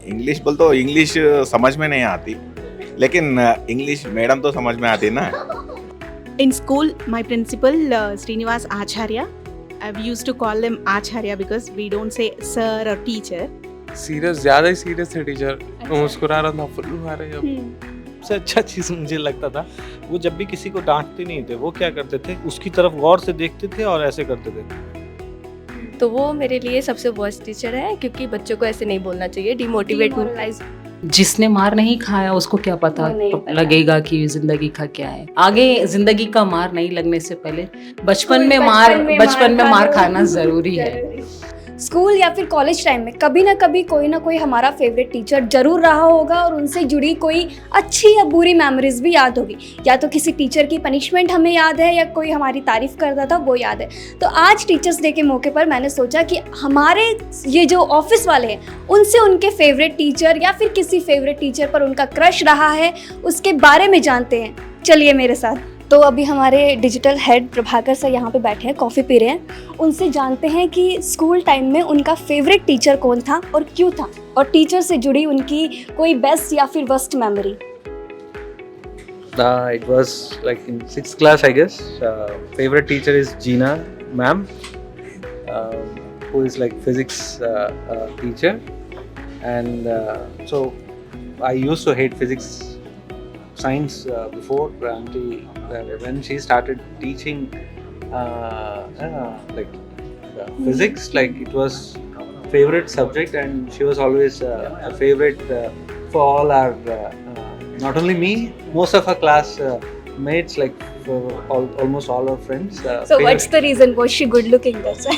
English बोल तो English समझ में नहीं आती, लेकिन इंग्लिश मैडम तो समझ में आती ना। In school, my principal, Srinivas Acharya, I've used to call him Acharya because we don't say sir or teacher. Serious, ज़्यादा ही सीरियस थे टीचर। मुस्कुरा रहा था, फुल्लू आ रहे जब। सबसे अच्छा चीज़ मुझे लगता था, वो जब भी किसी को डांटते नहीं थे, वो क्या करते थे, उसकी तरफ गौर से देखते थे और ऐसे करते थे। तो वो मेरे लिए सबसे बेस्ट टीचर है, क्योंकि बच्चों को ऐसे नहीं बोलना चाहिए, डिमोटिवेट। जिसने मार नहीं खाया उसको क्या पता नहीं पता। लगेगा कि जिंदगी का क्या है। आगे जिंदगी का मार नहीं लगने से पहले बचपन कोई में मार खाना जरूरी है। स्कूल या फिर कॉलेज टाइम में कभी ना कोई हमारा फेवरेट टीचर जरूर रहा होगा और उनसे जुड़ी कोई अच्छी या बुरी मेमोरीज भी याद होगी। या तो किसी टीचर की पनिशमेंट हमें याद है या कोई हमारी तारीफ करता था वो याद है। तो आज टीचर्स डे के मौके पर मैंने सोचा कि हमारे ये जो ऑफिस वाले हैं उनसे उनके फेवरेट टीचर या फिर किसी फेवरेट टीचर पर उनका क्रश रहा है उसके बारे में जानते हैं। चलिए मेरे साथ। तो अभी हमारे डिजिटल हेड प्रभाकर सर यहाँ पे बैठे हैं, कॉफ़ी पी रहे हैं। उनसे जानते हैं कि स्कूल टाइम में उनका फेवरेट टीचर कौन था और क्यों था, और टीचर से जुड़ी उनकी कोई बेस्ट या फिर worst memory. It was like in 6th class, I guess. Favorite teacher is Gina ma'am, who is like physics teacher, and so I used to hate science before until when she started teaching physics. Like it was favorite subject, and she was always a favorite for all our not only me, most of our class mates, like for almost all our friends. So what's the reason? Was she good looking? That's why.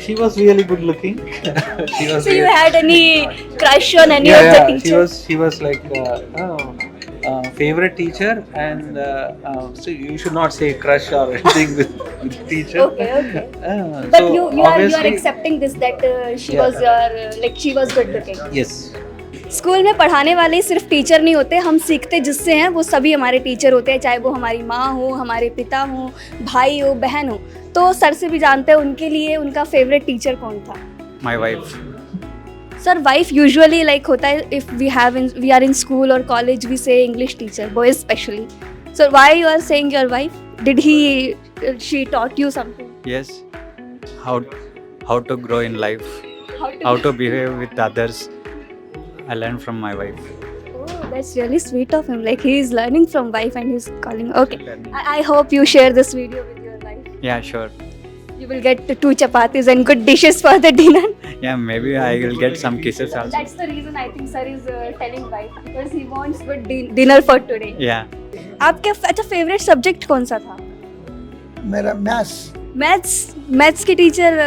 She was really good looking. She was. So you had any crush on any of the teachers? She was like favorite teacher, and so you should not say crush or anything with teacher. Okay. But so you are obviously- accepting this that she Yeah. was your she was good looking. Yes. School में पढ़ाने वाले सिर्फ teacher नहीं होते, हम सीखते जिससे हैं वो सभी हमारे टीचर होते हैं, चाहे वो हमारी माँ हो, हमारे पिता हो, भाई हो, बहन हो। तो सर से भी जानते हैं उनके लिए उनका फेवरेट टीचर कौन था। My wife. Sir wife usually like होता है, if we are in school और college we say English teacher, boys especially. So why you are saying your wife? Did she taught you something? Yes. How to grow in life. How to behave with others. I learned from my wife. Oh, that's really sweet of him. Like he is learning from wife and he's calling. Okay. I hope you share this video with your wife. Yeah, sure. You will get 2 chapatis and good dishes for the dinner. Yeah, maybe I will get some kisses also. That's the reason I think sir is telling wife, because he wants good dinner for today. Yeah. आपके अच्छा favourite subject कौन सा था? मेरा maths. Maths के teacher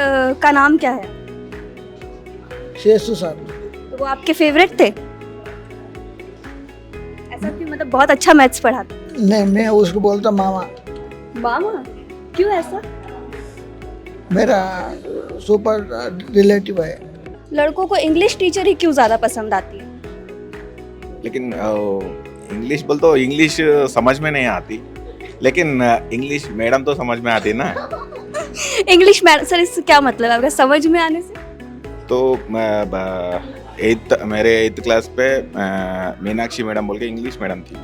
का नाम क्या है? शेषु सर। तो वो आपके फेवरेट थे? ऐसा क्यों, मतलब बहुत अच्छा मैथ्स पढ़ाता? नहीं, मैं उसको बोलता मामा। मामा? क्यों ऐसा? मेरा सुपर रिलेटिव है। लड़कों को इंग्लिश टीचर ही क्यों ज़्यादा पसंद आती है? लेकिन इंग्लिश बोल तो इंग्लिश समझ में नहीं आती, लेकिन इंग्लिश मैडम तो समझ में आती ना। इंग्लिश मैडम सर, इससे क्या मतलब है आपका समझ में आने से? तो मेरे 8th क्लास पे मीनाक्षी मैडम बोल के इंग्लिश मैडम थी।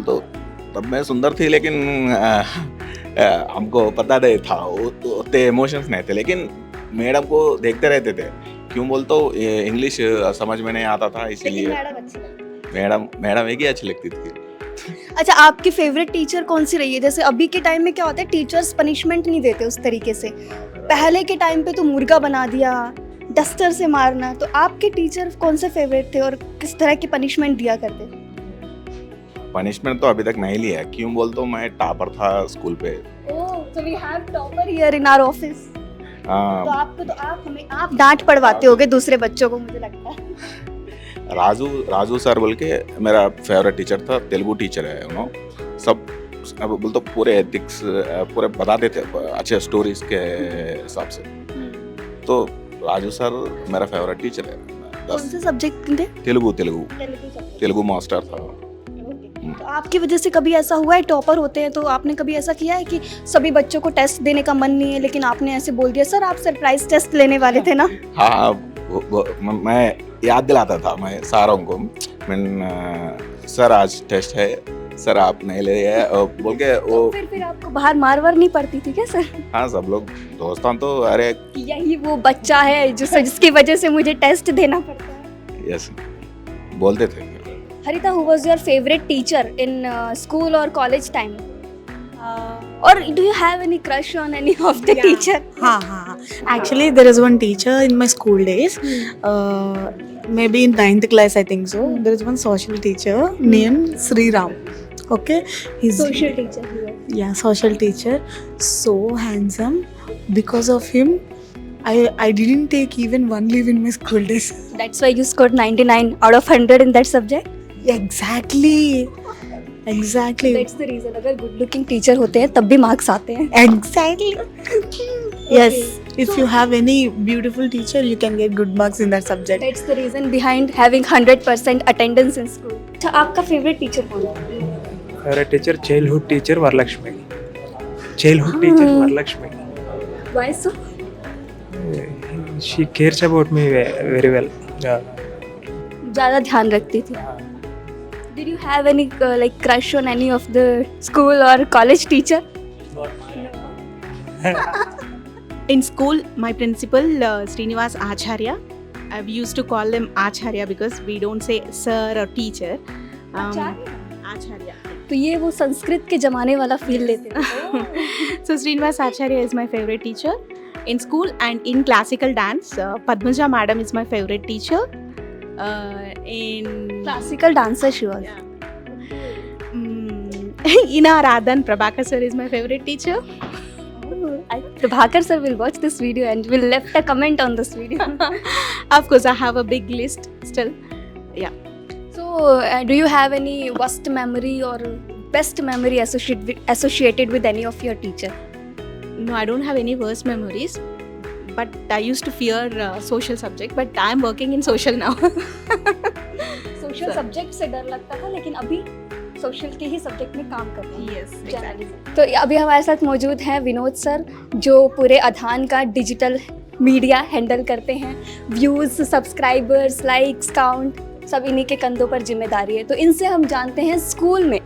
तो तब मैं सुंदर थी, लेकिन हमको पता नहीं था, उतने इमोशंस नहीं थे, लेकिन मैडम को देखते रहते थे। क्यों बोल तो इंग्लिश समझ में नहीं आता था, इसीलिए मैडम एक ही अच्छी लगती थी। अच्छा, आपकी फेवरेट टीचर कौन सी रही है? जैसे अभी के टाइम में क्या होता है, टीचर्स पनिशमेंट नहीं देते उस तरीके से। पहले के टाइम पे तो मुर्गा बना दिया, डस्टर से मारना। तो आपके टीचर कौन से फेवरेट थे और किस तरह की पनिशमेंट दिया करते थे? पनिशमेंट तो अभी तक नहीं लिया। क्यों बोल तो मैं टॉपर था स्कूल पे। Oh, so we have topper here in our office. तो आपको तो आप डांट पड़वाते होगे दूसरे बच्चों को, मुझे लगता है। राजू सर बोल के मेरा फेवरेट टीचर था, तेलुगु टीचर है। सब अब बोल तो पूरे एथिक्स पूरे बताते थे, अच्छे स्टोरीज के हिसाब से। तो राजू सर मेरा फेवरेट टीचर है। कौन से सब्जेक्ट थे? तेलुगु मास्टर था। तो आपकी वजह से कभी ऐसा हुआ है, टॉपर होते हैं तो आपने कभी ऐसा किया है कि सभी बच्चों को टेस्ट देने का मन नहीं है, लेकिन आपने ऐसे बोल दिया, सर आप सरप्राइज टेस्ट लेने वाले थे ना? हाँ, मैं याद दिलाता था मैं सारों को, सर आज टेस्ट है, सर आप नहीं ले रहे हैं बोल के वो। फिर आपको बाहर मार वार नहीं पड़ती थी क्या सर? हाँ, सब लोग दोस्तों तो अरे यही वो बच्चा है जिसकी वजह से मुझे टेस्ट देना पड़ता है। यस बोलते थे। Haritha, who was your favourite teacher in school और college time? Or do you have any crush on any of the teacher? हाँ. Actually, there is one teacher in my school days. Maybe in 9th class, I think so. There is one social teacher named Sri Ram. Okay, he's Social teacher. yeah, social teacher. So handsome. Because of him, I didn't take even one leave in my school days. That's why you scored 99 out of 100 in that subject. Exactly. That's the reason. अगर good looking teacher होते हैं तब भी marks आते हैं. Exactly. Yes. If you have any beautiful teacher, you can get good marks in that subject. That's the reason behind having 100% attendance in school. अच्छा, आपका favorite teacher कौन है? Favourite teacher childhood teacher Varalakshmi. Childhood teacher Varalakshmi. Why so? She cares about me very well. ज़्यादा ध्यान रखती थी. Did you have any like crush on any of the school or college teacher? In school, my principal, Srinivas Acharya, I used to call them Acharya because we don't say sir or teacher. Acharya. तो ये वो संस्कृत के जमाने वाला feel लेते हैं. So Srinivas Acharya is my favorite teacher. In school and in classical dance, Padmaja madam is my favorite teacher. In Classical dancer she was. In our Radhan, Prabhakar sir is my favorite teacher. Prabhakar sir will watch this video and will left a comment on this video. Of course, I have a big list still. Yeah. So, do you have any worst memory or best memory associated with any of your teacher? No, I don't have any worst memories. But I used to fear social subject. But I am working in social now. Social subject से डर लगता था, लेकिन अभी social के ही subject में काम कर रहे हैं. Yes, exactly. तो अभी हमारे साथ मौजूद हैं विनोद सर, जो पूरे अधान का डिजिटल मीडिया हैंडल करते हैं. व्यूज़, सब्सक्राइबर्स, लाइक्स, काउंट सब इन्हीं के कंधों पर जिम्मेदारी है. तो इनसे हम जानते हैं स्कूल में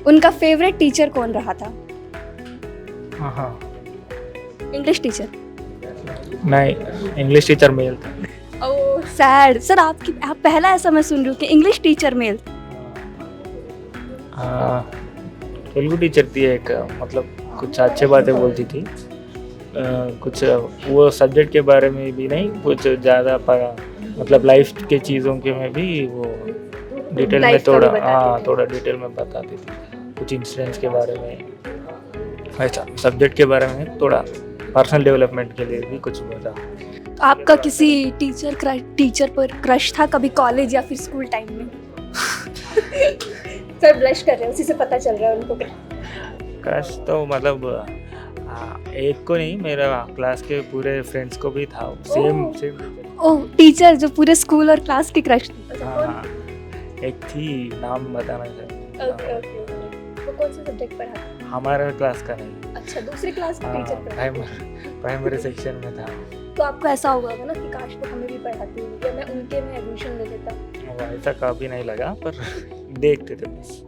उनका फेवरेट टीचर कौन रहा था. English teacher. नहीं, इंग्लिश टीचर मेल था. ओह सैड. सर आप पहला ऐसा मैं सुन रही हूँ कि English teacher mail. Telugu teacher थी एक, मतलब कुछ अच्छी बातें बोलती थी. कुछ वो सब्जेक्ट के बारे में भी नहीं, कुछ ज़्यादा मतलब लाइफ के चीज़ों के में भी वो डिटेल में थोड़ा डिटेल में बताती थी. कुछ इंसिडेंट्स के बारे में, ऐसा सब्जेक्ट के बारे में थोड़ा पर्सनल डेवलपमेंट के लिए भी कुछ बता. आपका किसी टीचर पर क्रश था कभी कॉलेज या फिर स्कूल टाइम में? सर ब्लश कर रहे हैं, उसी से पता चल रहा है उनको. क्रश तो मतलब एक को नहीं, मेरा क्लास के पूरे फ्रेंड्स को भी था. सेम. ओह, टीचर जो पूरे स्कूल और क्लास की क्रश थी. हाँ, एक थी, नाम बताना चाहिए. ओके. वो कौन से सब्जेक्ट पढ़ा था? हमारे क्लास का नहीं. अच्छा, दूसरी क्लास के टीचर पढ़ा. प्राइमरी सेक्शन में था. तो आपको ऐसा हुआ होगा ना कि काश वो हमें भी पढ़ाती या मैं उनके में एडमिशन ले लेता. ऐसा कभी नहीं लगा, पर देखते थे बस.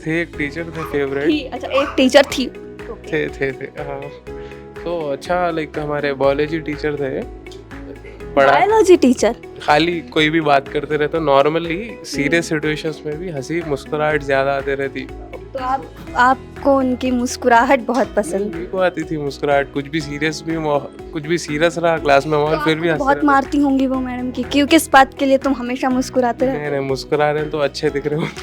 थे एक टीचर थे फेवरेट. अच्छा, एक टीचर थी. थे हाँ. तो अच्छा, लाइक हमारे बायोलॉजी टीचर थे. बायोलॉजी टीचर खाली कोई भी बात करते रहते, नॉर्मली सीरियस सिचुएशंस में भी हंसी मुस्कुराहट ज्यादा आते रहती. तो आपको उनकी मुस्कुराहट बहुत पसंद को आती थी. मुस्कुराहट, कुछ भी सीरियस रहा क्लास में माहौल, फिर भी बहुत मारती होंगी वो मैडम की, क्यों किस बात के लिए तुम हमेशा मुस्कुराते रहते? नहीं, मुस्कुरा रहे हैं तो अच्छे दिख रहे होते.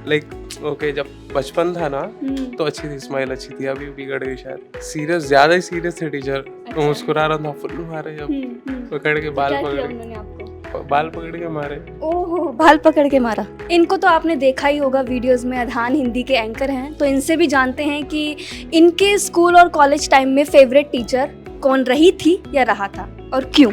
लाइक ओके, जब बचपन था ना तो अच्छी थी, स्माइल अच्छी थी. अभी बिगड़ गई शायद. सीरियस, ज्यादा ही सीरियस थे टीचर. मुस्कुरा रहा था, फुल्लू मारे जब पकड़ के बाल पकड़ के मारे. ओहो, बाल पकड़ के मारा. इनको तो आपने देखा ही होगा वीडियोस में. अधान हिंदी के एंकर हैं, तो इनसे भी जानते हैं कि इनके स्कूल और कॉलेज टाइम में फेवरेट टीचर कौन रही थी या रहा था और क्यों.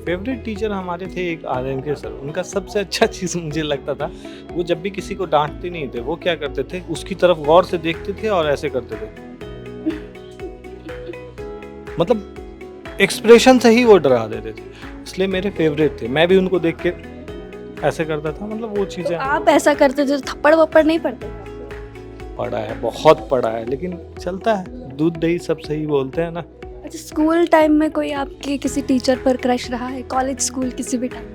फेवरेट टीचर हमारे थे एक आर्यन के सर. उनका सबसे अच्छा चीज़ मुझे लगता था, वो जब भी किसी को डांटते नहीं थे, वो क्या करते थे, उसकी तरफ गौर से देखते थे और ऐसे करते थे. मतलब एक्सप्रेशन से ही वो डरा देते थे, इसलिए मेरे फेवरेट थे। मैं भी उनको देख के ऐसे करता था, मतलब वो चीज़ें। तो आप ऐसा करते थे तो थप्पड़ वप्पड़ नहीं पड़ते? पढ़ा है, बहुत पढ़ा है, लेकिन चलता है, दूध दही सब सही बोलते हैं ना। अच्छा, स्कूल टाइम में कोई आपके किसी टीचर पर क्रश रहा है? कॉलेज, स्कूल, किसी भी टाइम?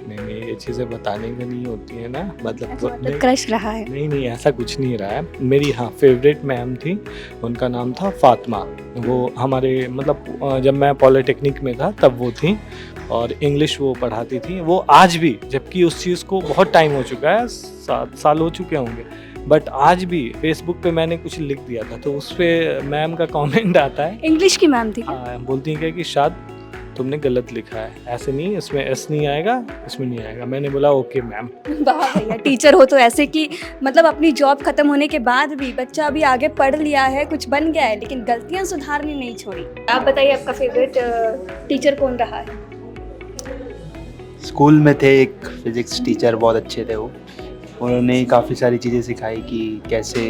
नहीं, ये चीज़ें बताने की नहीं होती है ना, मतलब क्रश रहा है? नहीं, ऐसा कुछ नहीं रहा है। मेरी हाँ फेवरेट मैम थी, उनका नाम था फातिमा। वो हमारे मतलब जब मैं पॉलिटेक्निक में था तब वो थी, और इंग्लिश वो पढ़ाती थी। वो आज भी, जबकि उस चीज़ को बहुत टाइम हो चुका है, 7 साल हो चुके होंगे, बट आज भी फेसबुक पे मैंने कुछ लिख दिया था तो उस पर मैम का कमेंट आता है। इंग्लिश की मैम थी? हाँ, बोलती हैं कि शायद तुमने गलत लिखा है, ऐसे नहीं, इसमें एस नहीं आएगा, इसमें नहीं आएगा। मैंने बोला ओके मैम। वाह भैया, टीचर हो तो ऐसे कि मतलब अपनी जॉब खत्म होने के बाद भी बच्चा अभी आगे पढ़ लिया है, कुछ बन गया है, लेकिन गलतियां सुधारनी नहीं छोड़ी। आप बताइए आपका फेवरेट टीचर कौन रहा है? स्कूल में थे एक फिजिक्स टीचर, बहुत अच्छे थे वो। उन्होंने काफ़ी सारी चीज़ें सिखाई कि कैसे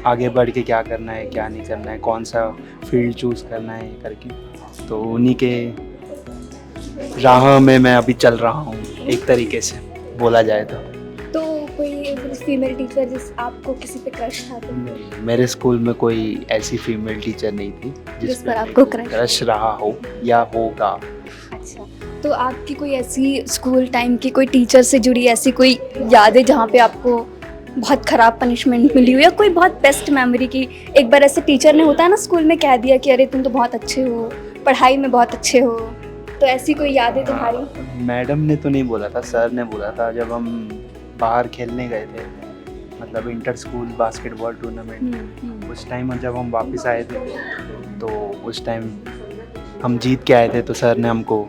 आगे बढ़ के क्या करना है, क्या नहीं करना है, कौन सा फील्ड चूज़ करना है करके। तो उन्हीं के राह में मैं अभी चल रहा हूँ, एक तरीके से बोला जाए तो कोई फीमेल टीचर जिस आपको किसी पे क्रश था? तो मेरे स्कूल में कोई ऐसी फीमेल टीचर नहीं थी जिस पर आपको क्रश रहा हो या होगा। अच्छा, तो आपकी कोई ऐसी स्कूल टाइम की कोई टीचर से जुड़ी ऐसी कोई याद है जहाँ पे आपको बहुत ख़राब पनिशमेंट मिली हो, या कोई बहुत बेस्ट मेमोरी की? एक बार ऐसे टीचर ने, होता है ना स्कूल में, कह दिया कि अरे तुम तो बहुत अच्छे हो, पढ़ाई में बहुत अच्छे हो, तो ऐसी कोई याद है तुम्हारी? मैडम ने तो नहीं बोला था, सर ने बोला था जब हम बाहर खेलने गए थे, मतलब इंटर स्कूल बास्केटबॉल टूर्नामेंट। उस टाइम जब हम वापस आए थे तो उस टाइम हम जीत के आए थे, तो सर ने हमको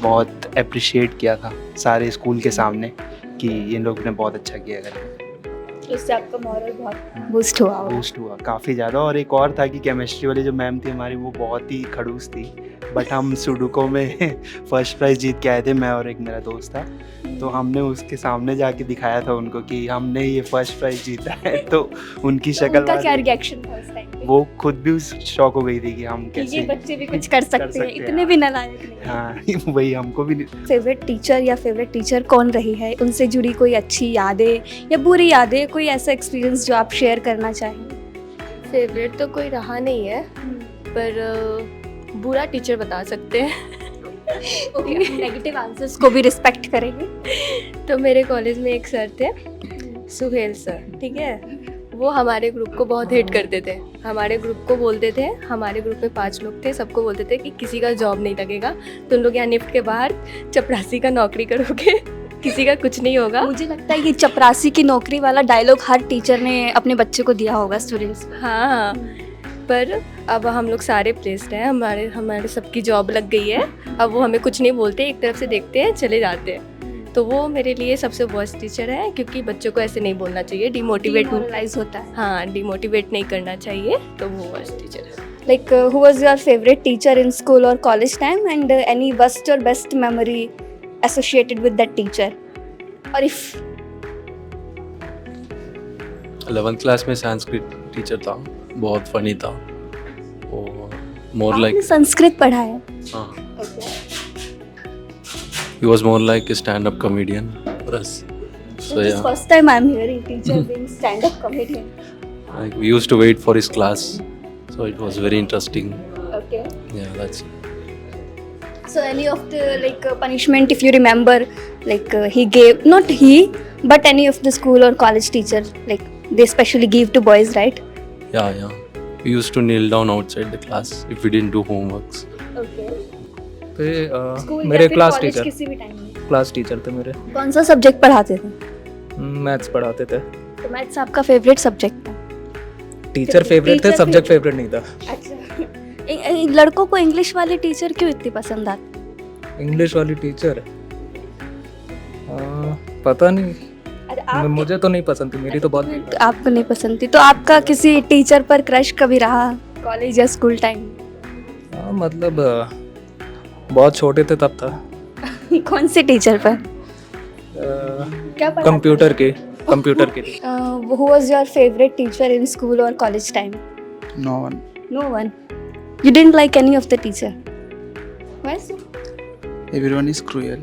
बहुत अप्रिशिएट किया था सारे स्कूल के सामने कि इन लोगों ने बहुत अच्छा किया करके। तो इससे आपका मॉरल बहुत बूस्ट हुआ काफ़ी ज़्यादा। और एक और था कि केमिस्ट्री वाली जो मैम थी हमारी, वो बहुत ही खड़ूस थी, बट हम सुडोको में फर्स्ट प्राइज़ जीत के आए थे, मैं और एक मेरा दोस्त था। तो हमने उसके सामने जाके दिखाया था उनको कि हमने ये फर्स्ट प्राइज़ जीता है। तो उनकी शक्ल, उनका क्या रिएक्शन था उस टाइम पे? वो खुद भी शॉक हो गई थी कि हम कैसे, ये बच्चे भी कुछ कर सकते हैं, इतने भी नालायक नहीं। हाँ वही, हमको भी। फेवरेट टीचर या फेवरेट टीचर कौन रही है? उनसे जुड़ी कोई अच्छी यादें या बुरी यादें, कोई ऐसा एक्सपीरियंस जो आप शेयर करना चाहें? फेवरेट तो कोई रहा नहीं है, पर बुरा टीचर बता सकते हैं। नेगेटिव आंसर्स को भी रिस्पेक्ट करेंगे। तो मेरे कॉलेज में एक सर थे, सुहेल सर, ठीक है। वो हमारे ग्रुप को बहुत हेट करते थे। हमारे ग्रुप को बोलते थे, हमारे ग्रुप में 5 लोग थे, सबको बोलते थे कि किसी का जॉब नहीं लगेगा, तुम लोग यहाँ निफ्ट के बाहर चपरासी का नौकरी करोगे, किसी का कुछ नहीं होगा। मुझे लगता है ये चपरासी की नौकरी वाला डायलॉग हर टीचर ने अपने बच्चे को दिया होगा, स्टूडेंट्स। हाँ, पर अब हम लोग सारे प्लेस्ड हैं, हमारे सबकी जॉब लग गई है। अब वो हमें कुछ नहीं बोलते, एक तरफ से देखते हैं, चले जाते हैं। तो वो मेरे लिए सबसे वर्स्ट टीचर है, क्योंकि बच्चों को ऐसे नहीं बोलना चाहिए, डिमोटिवेट होता है। हाँ, डिमोटिवेट नहीं करना चाहिए, तो वो वर्स्ट टीचर है। Like who was your favorite teacher in school or college time, and any worst or best memory associated with that teacher? Or if 11th class में संस्कृत टीचर था, बहुत फनी था। और मोर लाइक संस्कृत पढ़ा है? हाँ, he was more like a stand-up comedian for us. So This is first time I'm hearing teacher being stand-up comedian. like we used to wait for his class, so it was very interesting. Okay. Yeah, that's it. So any of the punishment, if you remember, he gave, not he, but any of the school or college teacher, they especially give to boys, right? Yeah. We used to kneel down outside the class if we didn't do homeworks. Okay. पे मेरे class teacher, किसी भी time में class teacher थे मेरे। कौन सा subject पढ़ाते थे? मैथ्स पढ़ाते थे। तो मैथ्स आपका फेवरेट सब्जेक्ट था? टीचर फेवरेट थे, सब्जेक्ट फेवरेट नहीं था। अच्छा, लड़कों को इंग्लिश वाले टीचर क्यों इतनी पसंद आती? इंग्लिश वाली टीचर पता नहीं, मुझे तो नहीं पसंद थी, मेरी तो बहुत। आपको नहीं पसंद थी, तो आपका किसी टीचर पर क्रश कभी रहा कॉलेज या स्कूल टाइम? मतलब बहुत छोटे थे तब था। कौन से टीचर पर? क्या कंप्यूटर के Who was your favorite teacher in school or college time? No one. No one. You didn't like any of the teacher? Why so? Everyone is cruel.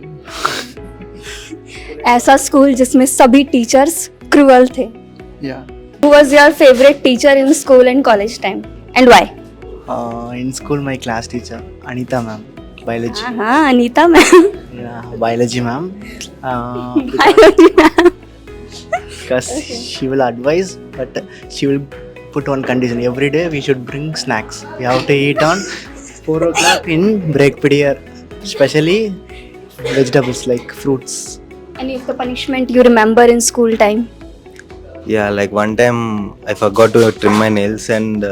ऐसा स्कूल जिसमें सभी टीचर्स क्रूअल थे. Yeah. Who was your favorite teacher in school and college time and why? In school, my class teacher Anita ma'am, biology. हाँ Anita ma'am. Yeah, biology ma'am. Biology ma'am. Because she will advise, but she will put one condition. Every day we should bring snacks. We have to eat on 4 o'clock in break period, especially vegetables like fruits. Any of the punishment you remember in school time? Yeah, like one time I forgot to trim my nails and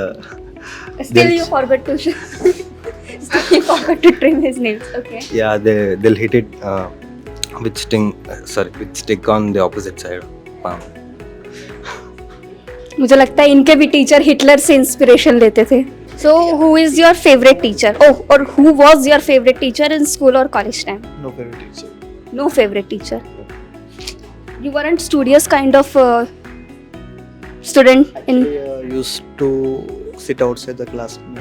Still you forgot to still you forgot to trim his nails. Okay. yeah, they'll hit it with stick on the opposite side palm. मुझे लगता है इनके भी teacher Hitler से inspiration लेते थे. So who is your favorite teacher? Oh, or who was your favorite teacher in school or college time? No favorite teacher. No favorite teacher. You weren't studious kind of student in. Used to sit outside the classroom.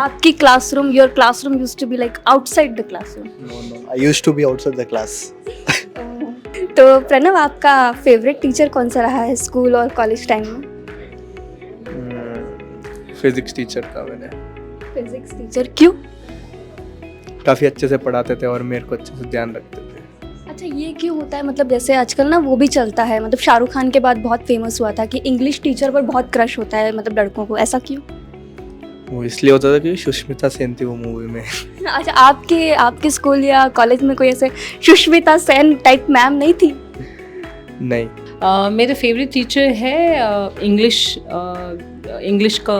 आपकी classroom, your classroom used to be like outside the classroom. No. I used to be outside the class. तो प्रणव आपका favourite teacher कौन सा रहा है school और college time में? Physics teacher था मैंने. फिजिक्स टीचर क्यों? काफ़ी अच्छे से पढ़ाते थे और मेरे को अच्छे से ध्यान रखते थे. अच्छा ये क्यों होता है? मतलब जैसे आजकल ना वो भी चलता है, मतलब शाहरुख खान के बाद बहुत फेमस हुआ था कि इंग्लिश टीचर पर बहुत क्रश होता है मतलब लड़कों को, ऐसा क्यों? वो इसलिए होता था कि सुष्मिता सेन थी वो मूवी में. अच्छा आपके स्कूल या कॉलेज में कोई ऐसे सुष्मिता सेन टाइप मैम नहीं थी? नहीं. मेरे फेवरेट टीचर है इंग्लिश का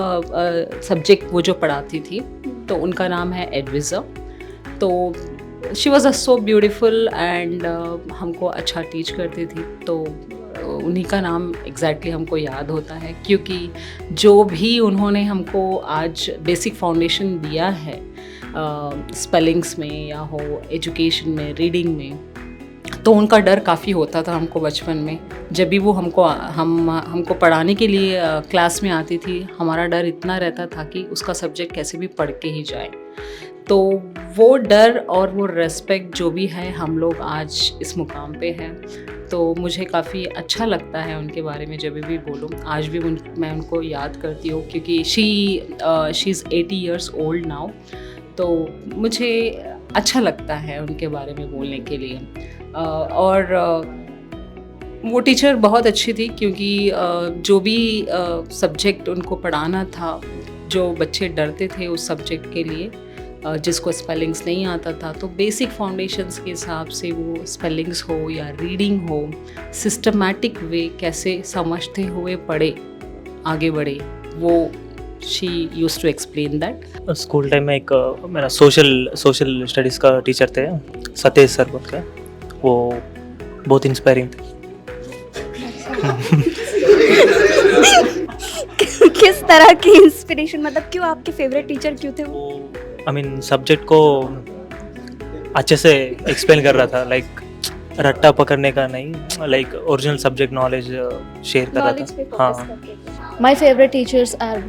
सब्जेक्ट वो जो पढ़ाती थी, तो उनका नाम है एडविज़ा. तो she was a so beautiful and हमको अच्छा टीच करती थी. तो उन्हीं का नाम एग्जैक्टली हमको याद होता है, क्योंकि जो भी उन्होंने हमको आज बेसिक फाउंडेशन दिया है स्पेलिंग्स में या हो एजुकेशन में, रीडिंग में, तो उनका डर काफ़ी होता था हमको बचपन में. जब भी वो हमको पढ़ाने के लिए क्लास में आती थी, हमारा डर इतना रहता था कि उसका सब्जेक्ट कैसे भी पढ़ के ही जाए. तो वो डर और वो रेस्पेक्ट जो भी है, हम लोग आज इस मुकाम पे हैं. तो मुझे काफ़ी अच्छा लगता है उनके बारे में जब भी बोलूँ. आज भी मैं उनको याद करती हूँ, क्योंकि she is 80 years old now. तो मुझे अच्छा लगता है उनके बारे में बोलने के लिए. और वो टीचर बहुत अच्छी थी, क्योंकि जो भी सब्जेक्ट उनको पढ़ाना था, जो बच्चे डरते थे उस सब्जेक्ट के लिए, जिसको स्पेलिंग्स नहीं आता था, तो बेसिक फाउंडेशंस के हिसाब से वो स्पेलिंग्स हो या रीडिंग हो, सिस्टमैटिक वे कैसे समझते हुए पढ़े आगे बढ़े, वो she use to explain that. School time में एक मेरा सोशल स्टडीज़ का टीचर थे, सतेज सर बोल के. वो बहुत इंस्पायरिंग थे. किस तरह की इंस्पिरेशन, मतलब क्यों आपके फेवरेट टीचर क्यों थे वो? सब्जेक्ट को अच्छे से एक्सप्लेन कर रहा था, लाइक रट्टा पकड़ने का नहीं, like original subject knowledge share कर रहा था. हाँ. My favorite teachers are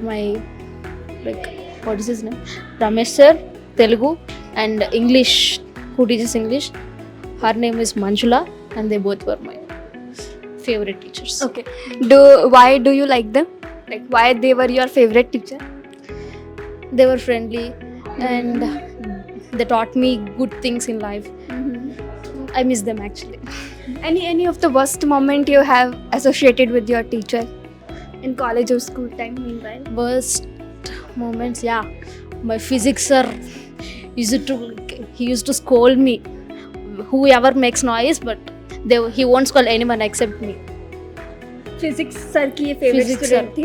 what is his name? Ramesh sir, Telugu, and English, who teaches English. Her name is Manjula, and they both were my favorite teachers. Okay. Why do you like them? Like why they were your favorite teacher? They were friendly and they taught me good things in life. I miss them actually. Any of the worst moment you have associated with your teacher in college or school time meanwhile? Worst moments, yeah. My physics sir used to scold me. Whoever makes noise, but he won't scold anyone except me. Physics sir की ये favorite student थी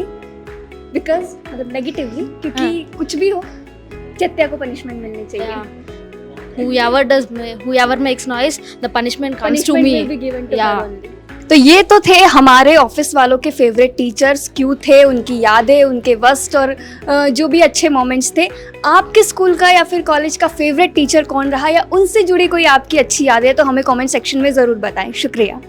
because मतलब negatively, क्योंकि कुछ भी हो चत्या को punishment मिलनी चाहिए. Whoever makes noise, the punishment comes to me. Will be given to her only. तो ये तो थे हमारे ऑफिस वालों के फेवरेट टीचर्स, क्यों थे, उनकी यादें, उनके वस्ट और जो भी अच्छे मोमेंट्स थे. आपके स्कूल का या फिर कॉलेज का फेवरेट टीचर कौन रहा, या उनसे जुड़ी कोई आपकी अच्छी यादें, तो हमें कमेंट सेक्शन में ज़रूर बताएं. शुक्रिया.